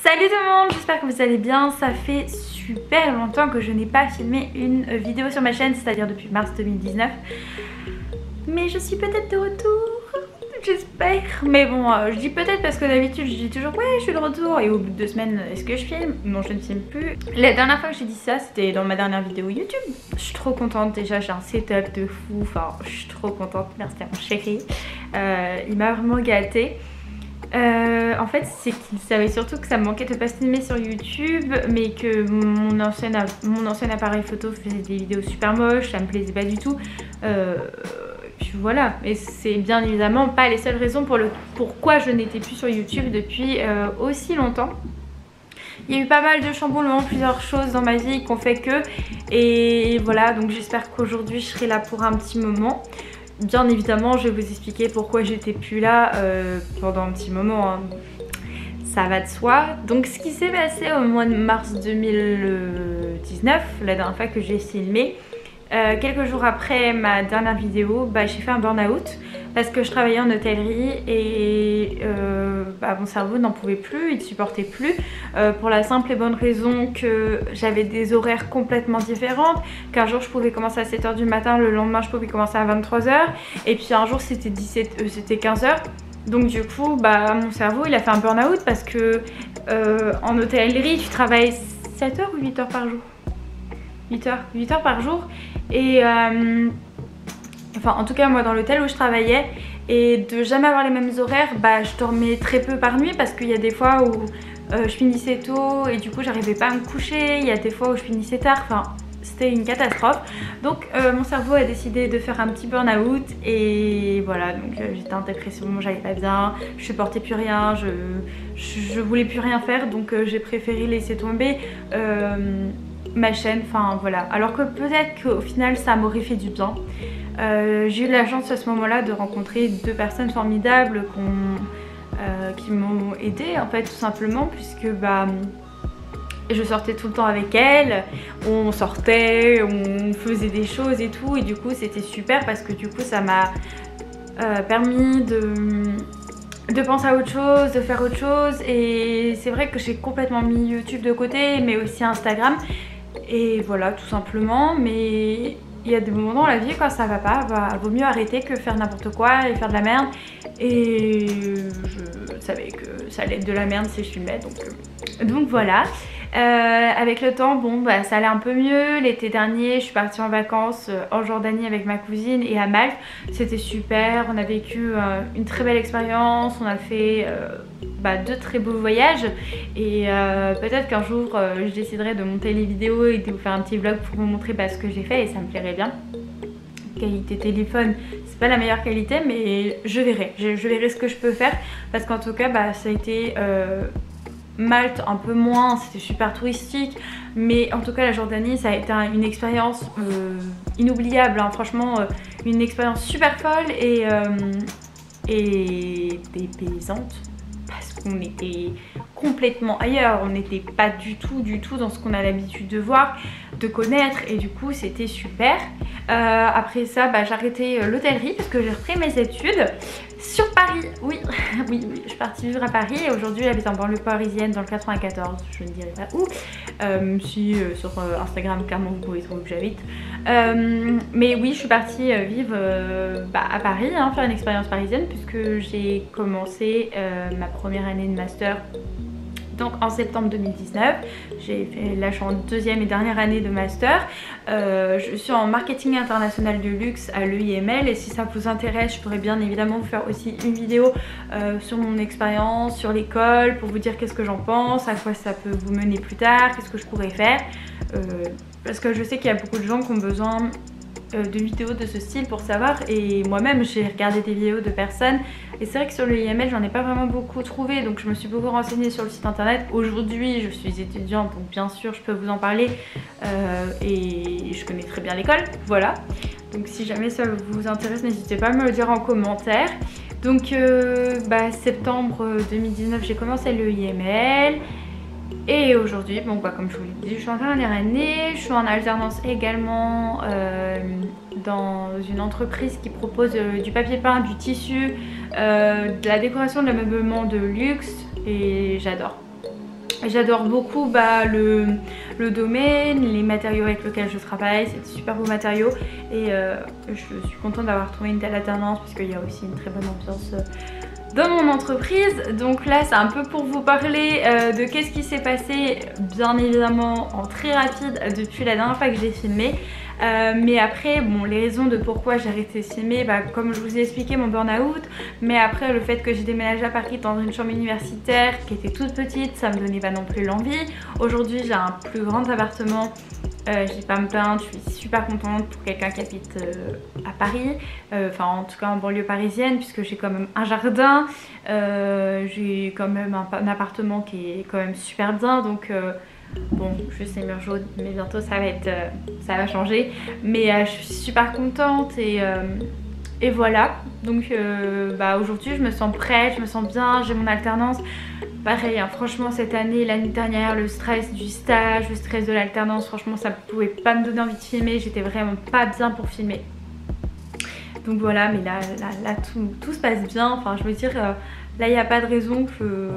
Salut tout le monde, j'espère que vous allez bien. Ça fait super longtemps que je n'ai pas filmé une vidéo sur ma chaîne, c'est-à-dire depuis mars 2019. Mais je suis peut-être de retour, j'espère. Mais bon, je dis peut-être parce que d'habitude je dis toujours ouais je suis de retour. Et au bout de 2 semaines, est-ce que je filme? Non, je ne filme plus. La dernière fois que j'ai dit ça, c'était dans ma dernière vidéo YouTube. Je suis trop contente déjà, j'ai un setup de fou. Enfin, je suis trop contente, merci à mon chéri. Il m'a vraiment gâtée. En fait, c'est qu'il savait surtout que ça me manquait de pas filmer sur YouTube, mais que mon ancien appareil photo faisait des vidéos super moches, ça me plaisait pas du tout. Puis voilà, et c'est bien évidemment pas les seules raisons pourquoi je n'étais plus sur YouTube depuis aussi longtemps. Il y a eu pas mal de chamboulements, plusieurs choses dans ma vie qu'on fait que, et voilà, donc j'espère qu'aujourd'hui je serai là pour un petit moment. Bien évidemment, je vais vous expliquer pourquoi j'étais plus là pendant un petit moment, hein. Ça va de soi. Donc ce qui s'est passé au mois de mars 2019, la dernière fois que j'ai filmé, quelques jours après ma dernière vidéo, j'ai fait un burn-out parce que je travaillais en hôtellerie et mon cerveau n'en pouvait plus, il ne supportait plus, pour la simple et bonne raison que j'avais des horaires complètement différents, qu'un jour je pouvais commencer à 7 h du matin, le lendemain je pouvais commencer à 23 h, et puis un jour c'était 15 h. Donc du coup mon cerveau il a fait un burn-out parce que en hôtellerie tu travailles 7 h ou 8 h par jour, 8 heures par jour. Et enfin en tout cas moi dans l'hôtel où je travaillais, et de jamais avoir les mêmes horaires, je dormais très peu par nuit parce qu'il y a des fois où je finissais tôt et du coup j'arrivais pas à me coucher, il y a des fois où je finissais tard, enfin c'était une catastrophe. Donc mon cerveau a décidé de faire un petit burn-out et voilà, donc j'étais en dépression, j'allais pas bien, je supportais plus rien, je voulais plus rien faire, donc j'ai préféré laisser tomber ma chaîne, enfin voilà. Alors que peut-être qu'au final ça m'aurait fait du bien. J'ai eu de la chance à ce moment-là de rencontrer 2 personnes formidables qui m'ont aidée en fait, tout simplement, puisque je sortais tout le temps avec elles, on sortait, on faisait des choses et tout, et du coup c'était super parce que du coup ça m'a permis de penser à autre chose, de faire autre chose. Et c'est vrai que j'ai complètement mis YouTube de côté, mais aussi Instagram. Et voilà, tout simplement. Mais il y a des moments dans la vie quand ça va pas, vaut mieux arrêter que faire n'importe quoi et faire de la merde. Et je savais que ça allait être de la merde si je filmais, donc voilà. Avec le temps, ça allait un peu mieux. L'été dernier, je suis partie en vacances en Jordanie avec ma cousine et à Malte. C'était super, on a vécu une très belle expérience, on a fait 2 très beaux voyages. Et peut-être qu'un jour, je déciderai de monter les vidéos et de vous faire un petit vlog pour vous montrer ce que j'ai fait, et ça me plairait bien. Qualité téléphone, c'est pas la meilleure qualité, mais je verrai ce que je peux faire, parce qu'en tout cas ça a été Malte un peu moins, c'était super touristique, mais en tout cas la Jordanie ça a été une expérience inoubliable, hein. Franchement une expérience super folle et dépaysante, parce qu'on était complètement ailleurs, on n'était pas du tout dans ce qu'on a l'habitude de voir, de connaître, et du coup c'était super. Après ça j'ai arrêté l'hôtellerie parce que j'ai repris mes études sur Paris. Oui, oui, je suis partie vivre à Paris et aujourd'hui j'habite en banlieue parisienne dans le 94, je ne dirai pas où, si sur Instagram clairement vous pouvez trouver où j'habite. Mais oui, je suis partie vivre à Paris, hein, faire une expérience parisienne, puisque j'ai commencé ma première année de master donc en septembre 2019. Là je suis en 2e et dernière année de master. Je suis en marketing international de luxe à l'EIML, et si ça vous intéresse je pourrais bien évidemment vous faire aussi une vidéo sur mon expérience, sur l'école, pour vous dire qu'est-ce que j'en pense, à quoi ça peut vous mener plus tard, qu'est-ce que je pourrais faire, parce que je sais qu'il y a beaucoup de gens qui ont besoin de vidéos de ce style pour savoir, et moi-même j'ai regardé des vidéos de personnes, et c'est vrai que sur le IML j'en ai pas vraiment beaucoup trouvé, donc je me suis beaucoup renseignée sur le site internet. Aujourd'hui je suis étudiante, donc bien sûr je peux vous en parler, et je connais très bien l'école, voilà. Donc si jamais ça vous intéresse, n'hésitez pas à me le dire en commentaire. Donc septembre 2019 j'ai commencé le IML. Et aujourd'hui, comme je vous l'ai dit, je suis en dernière année, je suis en alternance également dans une entreprise qui propose du papier peint, du tissu, de la décoration, de l'ameublement de luxe, et j'adore. J'adore beaucoup le domaine, les matériaux avec lesquels je travaille, c'est de super beaux matériaux et je suis contente d'avoir trouvé une telle alternance parce qu'il y a aussi une très bonne ambiance dans mon entreprise. Donc là c'est un peu pour vous parler de qu'est-ce qui s'est passé, bien évidemment en très rapide depuis la dernière fois que j'ai filmé. Mais après, bon, les raisons de pourquoi j'ai arrêté de filmer, comme je vous ai expliqué, mon burn-out, mais après le fait que j'ai déménagé à Paris dans une chambre universitaire qui était toute petite, ça me donnait pas non plus l'envie. Aujourd'hui j'ai un plus grand appartement, je vais pas me plaindre, je suis super contente pour quelqu'un qui habite à Paris, enfin en tout cas en banlieue parisienne, puisque j'ai quand même un jardin, j'ai quand même un appartement qui est quand même super bien, donc bon, juste les murs jaunes, mais bientôt ça va changer. Mais je suis super contente et voilà. Donc aujourd'hui je me sens prête, je me sens bien, j'ai mon alternance. Pareil, hein, franchement cette année, l'année dernière, le stress du stage, le stress de l'alternance, franchement ça pouvait pas me donner envie de filmer, j'étais vraiment pas bien pour filmer. Donc voilà, mais là tout se passe bien, enfin je veux dire, là il n'y a pas de raison que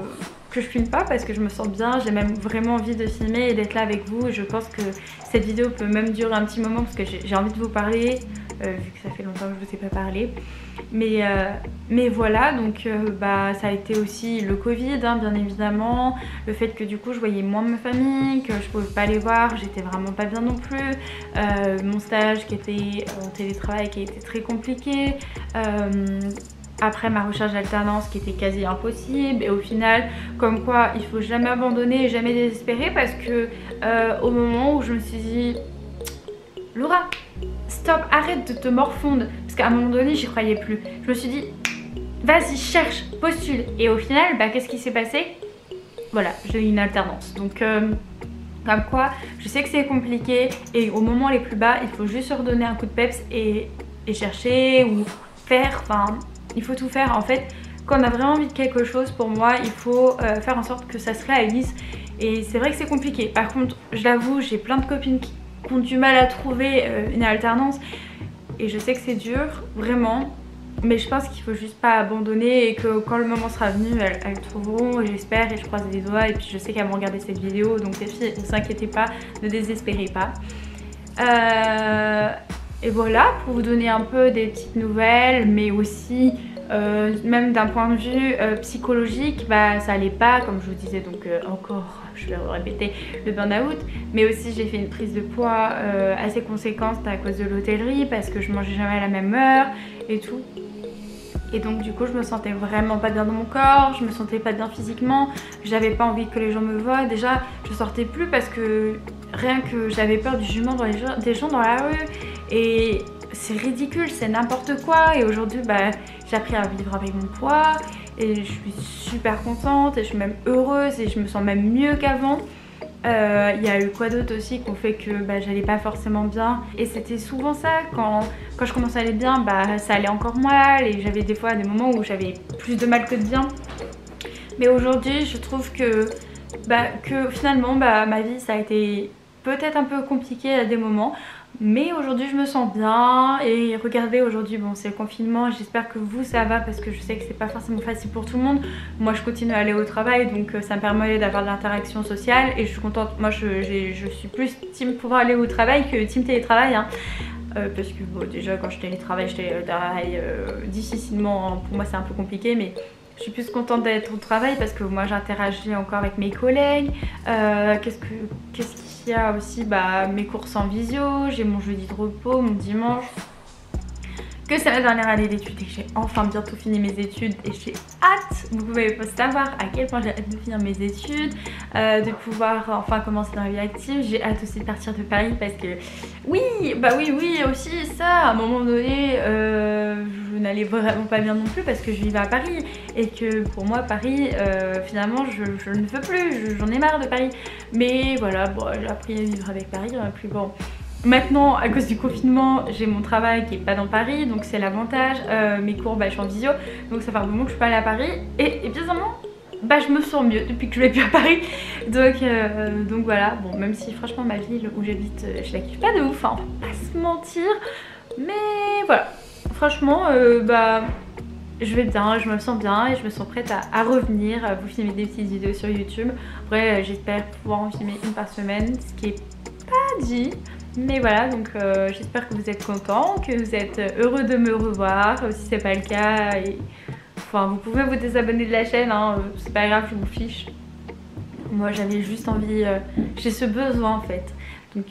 je filme pas parce que je me sens bien, j'ai même vraiment envie de filmer et d'être là avec vous. Et je pense que cette vidéo peut même durer un petit moment parce que j'ai envie de vous parler, vu que ça fait longtemps que je vous ai pas parlé. Mais voilà, donc ça a été aussi le Covid, hein, bien évidemment, le fait que du coup je voyais moins ma famille, que je pouvais pas les voir, j'étais vraiment pas bien non plus, mon stage qui était en télétravail qui a été très compliqué, après ma recherche d'alternance qui était quasi impossible, et au final comme quoi il faut jamais abandonner et jamais désespérer, parce que au moment où je me suis dit Laura, stop, arrête de te morfondre, parce qu'à un moment donné j'y croyais plus, je me suis dit vas-y cherche, postule, et au final qu'est-ce qui s'est passé? Voilà, j'ai eu une alternance. Donc comme quoi je sais que c'est compliqué et au moment les plus bas il faut juste se redonner un coup de peps et chercher ou faire, enfin il faut tout faire en fait. Quand on a vraiment envie de quelque chose, pour moi il faut faire en sorte que ça se réalise, et c'est vrai que c'est compliqué. Par contre je l'avoue, j'ai plein de copines qui ont du mal à trouver une alternance et je sais que c'est dur vraiment, mais je pense qu'il faut juste pas abandonner et que quand le moment sera venu elles trouveront, j'espère, et je croise les doigts. Et puis je sais qu'elles vont regarder cette vidéo, donc les filles ne s'inquiétez pas, ne désespérez pas. Et voilà, pour vous donner un peu des petites nouvelles, mais aussi même d'un point de vue psychologique, ça allait pas, comme je vous disais, donc encore, je vais répéter, le burn-out, mais aussi j'ai fait une prise de poids assez conséquente à cause de l'hôtellerie, parce que je mangeais jamais à la même heure et tout. Et donc du coup je me sentais vraiment pas bien dans mon corps, je me sentais pas bien physiquement, j'avais pas envie que les gens me voient. Déjà je sortais plus parce que rien que j'avais peur du jugement des gens dans la rue, et c'est ridicule, c'est n'importe quoi. Et aujourd'hui j'ai appris à vivre avec mon poids et je suis super contente et je suis même heureuse et je me sens même mieux qu'avant. Il y a eu quoi d'autre aussi qui ont fait que j'allais pas forcément bien, et c'était souvent ça, quand je commençais à aller bien ça allait encore mal, et j'avais des fois des moments où j'avais plus de mal que de bien. Mais aujourd'hui je trouve que finalement ma vie ça a été peut-être un peu compliqué à des moments, mais aujourd'hui je me sens bien. Et regardez, aujourd'hui bon c'est le confinement, j'espère que vous ça va, parce que je sais que c'est pas forcément facile pour tout le monde. Moi je continue à aller au travail, donc ça me permet d'avoir de l'interaction sociale et je suis contente. Moi je suis plus team pouvoir aller au travail que team télétravail, hein. Parce que bon, déjà quand je télétravaille difficilement, pour moi c'est un peu compliqué, mais je suis plus contente d'être au travail parce que moi j'interagis encore avec mes collègues. Qu'est-ce qu'il y a aussi, mes courses en visio, j'ai mon jeudi de repos, mon dimanche. Que c'est ma dernière année d'études et que j'ai enfin bientôt fini mes études, et j'ai hâte, vous pouvez pas savoir à quel point j'ai hâte de finir mes études, de pouvoir enfin commencer dans la vie active. J'ai hâte aussi de partir de Paris parce que oui aussi ça, à un moment donné je n'allais vraiment pas bien non plus parce que je vivais à Paris et que pour moi Paris finalement je ne veux plus, j'en ai marre de Paris. Mais voilà, bon, j'ai appris à vivre avec Paris, plus bon. Maintenant, à cause du confinement, j'ai mon travail qui est pas dans Paris, donc c'est l'avantage. Mes cours, je suis en visio, donc ça fait un moment que je suis pas allée à Paris. Et bizarrement, je me sens mieux depuis que je vais plus à Paris. Donc voilà, bon, même si franchement ma ville où j'habite, je la kiffe pas de ouf, hein, on va pas se mentir. Mais voilà, franchement, je vais bien, je me sens bien et je me sens prête à revenir, à vous filmer des petites vidéos sur YouTube. Après j'espère pouvoir en filmer une par semaine, ce qui est pas dit. Mais voilà, donc j'espère que vous êtes contents, que vous êtes heureux de me revoir. Si c'est pas le cas, enfin vous pouvez vous désabonner de la chaîne, hein, c'est pas grave, je m'en fiche. Moi j'avais juste envie, j'ai ce besoin en fait. Donc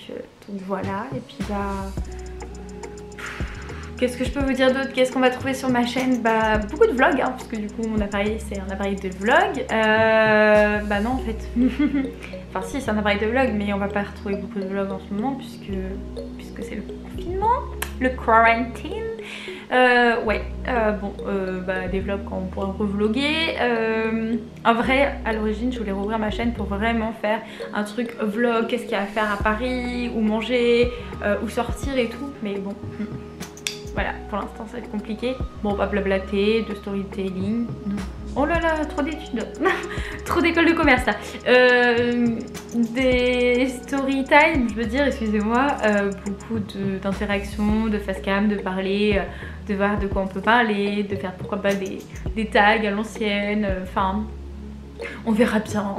voilà, et puis bah... Qu'est-ce que je peux vous dire d'autre? Qu'est-ce qu'on va trouver sur ma chaîne? Bah beaucoup de vlogs, hein, parce que du coup mon appareil c'est un appareil de vlog. Bah non en fait. Enfin si, c'est un appareil de vlog, mais on va pas retrouver beaucoup de vlogs en ce moment puisque c'est le confinement, le quarantine. Bah des vlogs quand on pourra revloguer. En vrai, à l'origine, je voulais rouvrir ma chaîne pour vraiment faire un truc vlog, qu'est-ce qu'il y a à faire à Paris, où manger, où sortir et tout. Mais bon, voilà, pour l'instant ça va être compliqué. Bon, pas blablater, de storytelling, non. Oh là là, trop d'études, trop d'école de commerce là. Des story time, je veux dire, excusez-moi, beaucoup d'interactions, de face cam, de parler, de voir de quoi on peut parler, de faire pourquoi pas des tags à l'ancienne, enfin, on verra bien.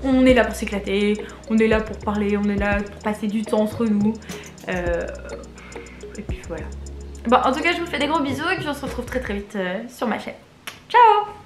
On est là pour s'éclater, on est là pour parler, on est là pour passer du temps entre nous. Et puis voilà. Bon, en tout cas, je vous fais des gros bisous et puis on se retrouve très vite sur ma chaîne. Ciao!